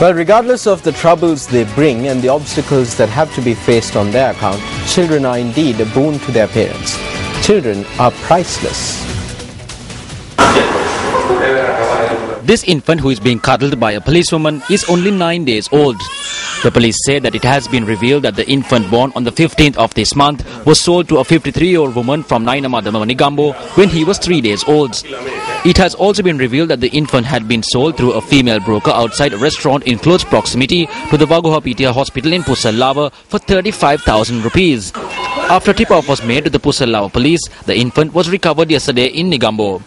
Well, regardless of the troubles they bring and the obstacles that have to be faced on their account, children are indeed a boon to their parents. Children are priceless. This infant, who is being cuddled by a policewoman, is only 9 days old. The police say that it has been revealed that the infant born on the 15th of this month was sold to a 53-year-old woman from Nainamadama, Negombo when he was 3 days old. It has also been revealed that the infant had been sold through a female broker outside a restaurant in close proximity to the Vaguhapitiya hospital in Pusallava for 35,000 rupees. After tip-off was made to the Pusallava police, the infant was recovered yesterday in Negombo.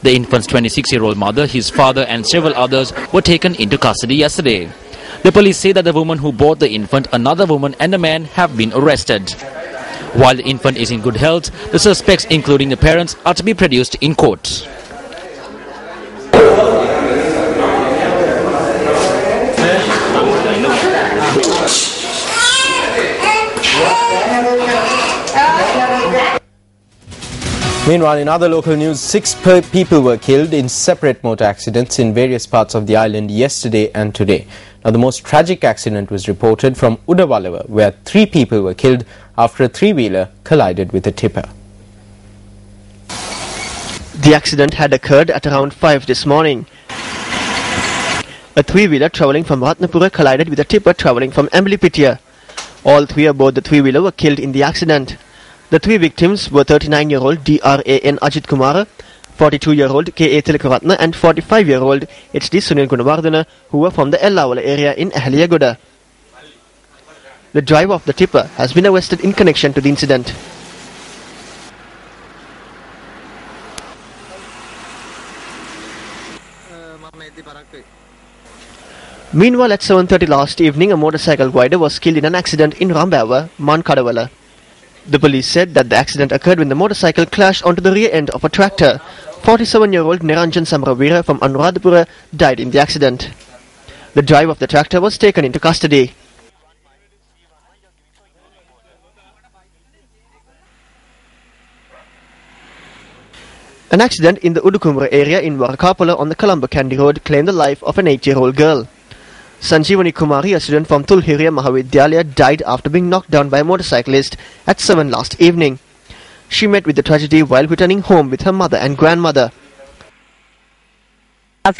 The infant's 26-year-old mother, his father and several others were taken into custody yesterday. The police say that the woman who bought the infant, another woman and a man have been arrested. While the infant is in good health, the suspects, including the parents, are to be produced in court. Meanwhile, in other local news, 6 people were killed in separate motor accidents in various parts of the island yesterday and today. Now, the most tragic accident was reported from Udawalawa, where 3 people were killed after a 3-wheeler collided with a tipper. The accident had occurred at around 5 this morning. A 3-wheeler travelling from Ratnapura collided with a tipper travelling from Ambalipitiya. All 3 aboard the 3-wheeler were killed in the accident. The 3 victims were 39-year-old DRAN Ajit Kumara, 42-year-old K.A. Tilakaratna and 45-year-old H.D. Sunil Gunawardana, who were from the Ellawala area in Ahaliyagoda. The driver of the tipper has been arrested in connection to the incident. Meanwhile, at 7:30 last evening, a motorcycle rider was killed in an accident in Rambawa, Mankadawala. The police said that the accident occurred when the motorcycle clashed onto the rear end of a tractor. 47-year-old Niranjan Samravira from Anuradhapura died in the accident. The driver of the tractor was taken into custody. An accident in the Udukumra area in Varakapala on the Colombo Kandy Road claimed the life of an 8-year-old girl. Sanjeevani Kumari, a student from Tulhiriya Mahavidyalaya, died after being knocked down by a motorcyclist at 7 last evening. She met with the tragedy while returning home with her mother and grandmother. The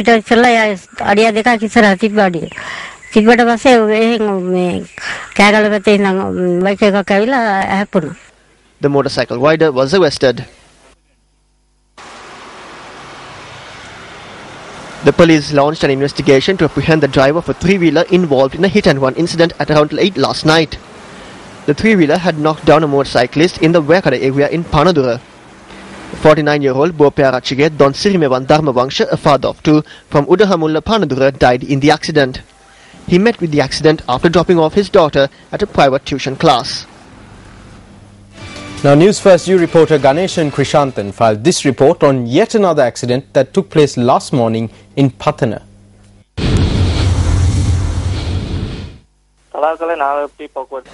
motorcycle rider was arrested. The police launched an investigation to apprehend the driver of a 3-wheeler involved in a hit-and-run incident at around 8 last night. The 3-wheeler had knocked down a motorcyclist in the Wekada area in Panadura. 49-year-old Bopyarachige Don Sirimevan Dharmavangsha, a father of 2 from Udahamulla, Panadura, died in the accident. He met with the accident after dropping off his daughter at a private tuition class. Now, News First U reporter Ganeshan Krishantan filed this report on yet another accident that took place last morning in Patana.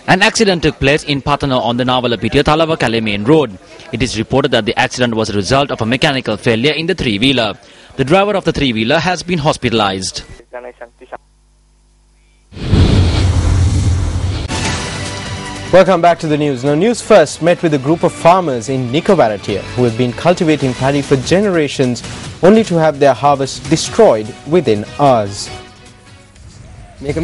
An accident took place in Patana on the Navalapitiya Thalavakale main road. It is reported that the accident was a result of a mechanical failure in the 3-wheeler. The driver of the 3-wheeler has been hospitalized. Welcome back to the news. Now, News First met with a group of farmers in Nikobaratia who have been cultivating paddy for generations only to have their harvest destroyed within hours. This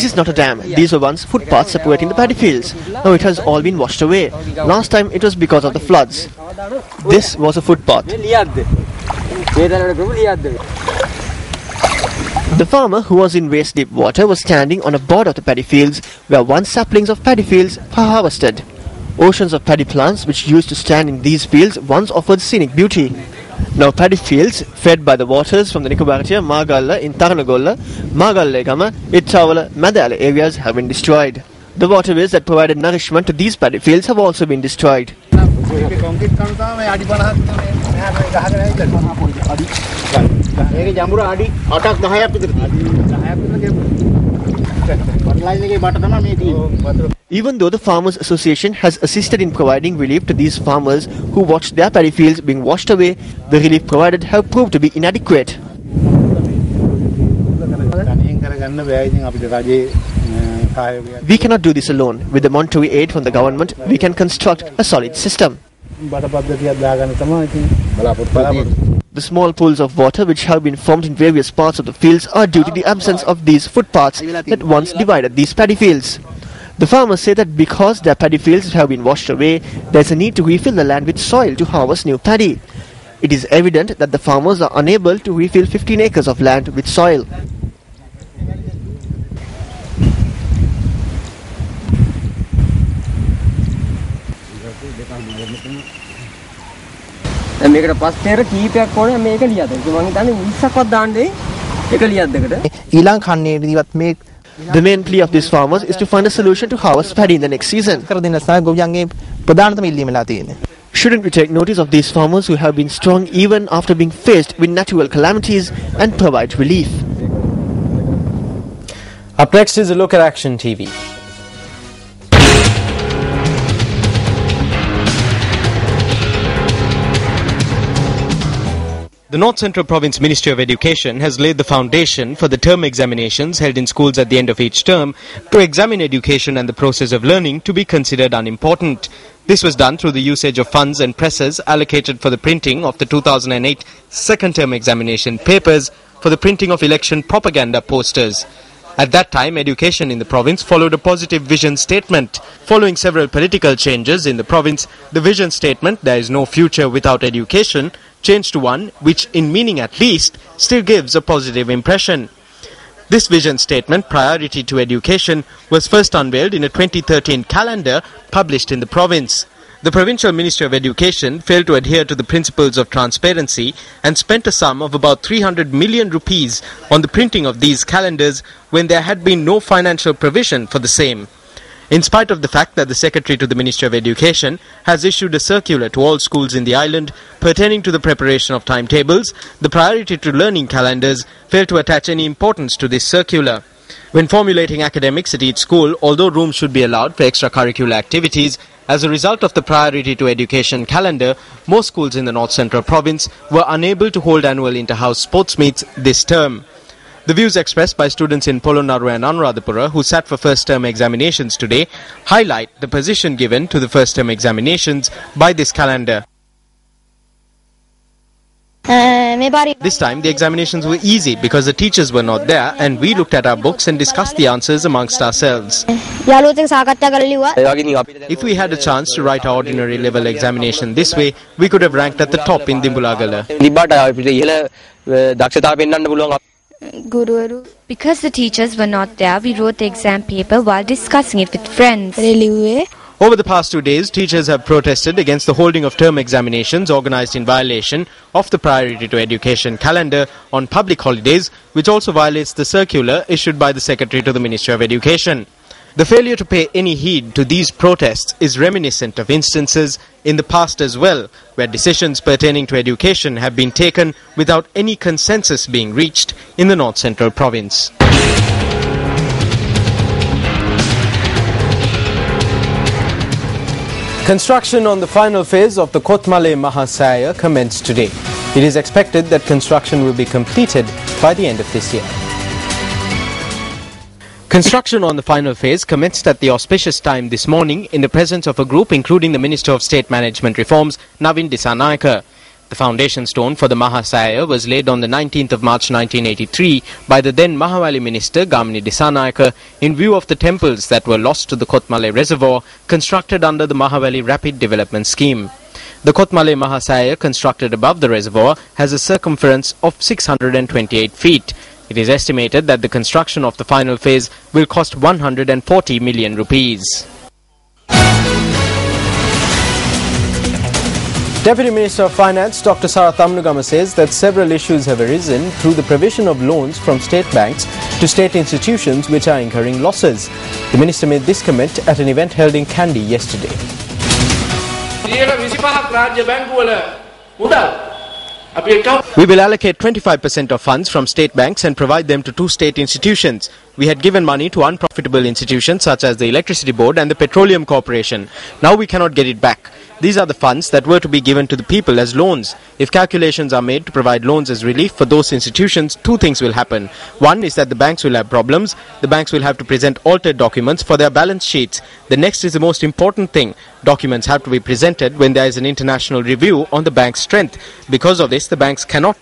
is not a dam. These were once footpaths separating the paddy fields. Now it has all been washed away. Last time it was because of the floods. This was a footpath. The farmer, who was in waist-deep water, was standing on a border of the paddy fields where once saplings of paddy fields were harvested. Oceans of paddy plants which used to stand in these fields once offered scenic beauty. Now paddy fields, fed by the waters from the Nikobaratia, Magalla in Taranagolla, Magallegama, Ittavala, Madala areas have been destroyed. The waterways that provided nourishment to these paddy fields have also been destroyed. Even though the Farmers Association has assisted in providing relief to these farmers who watched their paddy fields being washed away, the relief provided have proved to be inadequate. We cannot do this alone. With the monetary aid from the government, we can construct a solid system. The small pools of water which have been formed in various parts of the fields are due to the absence of these footpaths that once divided these paddy fields. The farmers say that because their paddy fields have been washed away, there is a need to refill the land with soil to harvest new paddy. It is evident that the farmers are unable to refill 15 acres of land with soil. The main plea of these farmers is to find a solution to harvest paddy in the next season. Shouldn't we take notice of these farmers who have been strong even after being faced with natural calamities and provide relief? Up next is a look at Action TV. The North Central Province Ministry of Education has laid the foundation for the term examinations held in schools at the end of each term to examine education and the process of learning to be considered unimportant. This was done through the usage of funds and presses allocated for the printing of the 2008 second term examination papers for the printing of election propaganda posters. At that time, education in the province followed a positive vision statement. Following several political changes in the province, the vision statement, "There is no future without education," changed to one which, in meaning at least, still gives a positive impression. This vision statement, Priority to Education, was first unveiled in a 2013 calendar published in the province. The Provincial Ministry of Education failed to adhere to the principles of transparency and spent a sum of about 300 million rupees on the printing of these calendars when there had been no financial provision for the same. In spite of the fact that the Secretary to the Ministry of Education has issued a circular to all schools in the island pertaining to the preparation of timetables, the Priority to Learning calendars failed to attach any importance to this circular. When formulating academics at each school, although room should be allowed for extracurricular activities, as a result of the Priority to Education calendar, most schools in the North Central Province were unable to hold annual inter-house sports meets this term. The views expressed by students in Polonnaruwa and Anuradhapura who sat for first term examinations today highlight the position given to the first term examinations by this calendar. This time the examinations were easy because the teachers were not there and we looked at our books and discussed the answers amongst ourselves. If we had a chance to write our ordinary level examination this way, we could have ranked at the top in Dimbulagala. Because the teachers were not there, we wrote the exam paper while discussing it with friends. Over the past 2 days, teachers have protested against the holding of term examinations organised in violation of the Priority to Education calendar on public holidays, which also violates the circular issued by the Secretary to the Ministry of Education. The failure to pay any heed to these protests is reminiscent of instances in the past as well, where decisions pertaining to education have been taken without any consensus being reached in the North Central Province. Construction on the final phase of the Kotmale Mahasaya commenced today. It is expected that construction will be completed by the end of this year. Construction on the final phase commenced at the auspicious time this morning in the presence of a group including the Minister of State Management Reforms, Navin Dissanayake. The foundation stone for the Mahasaya was laid on the 19th of March 1983 by the then Mahawali Minister Gamini Dissanayake in view of the temples that were lost to the Kotmale Reservoir constructed under the Mahawali Rapid Development Scheme. The Kotmale Mahasaya constructed above the reservoir has a circumference of 628 feet. It is estimated that the construction of the final phase will cost 140 million rupees. Deputy Minister of Finance Dr. Sara Thamnugama says that several issues have arisen through the provision of loans from state banks to state institutions which are incurring losses. The minister made this comment at an event held in Kandy yesterday. We will allocate 25% of funds from state banks and provide them to 2 state institutions we had given money to unprofitable institutions such as the Electricity Board and the Petroleum Corporation. Now we cannot get it back. These are the funds that were to be given to the people as loans. If calculations are made to provide loans as relief for those institutions, two things will happen. One is that the banks will have problems. The banks will have to present altered documents for their balance sheets. The next is the most important thing. Documents have to be presented when there is an international review on the bank's strength. Because of this, the banks cannot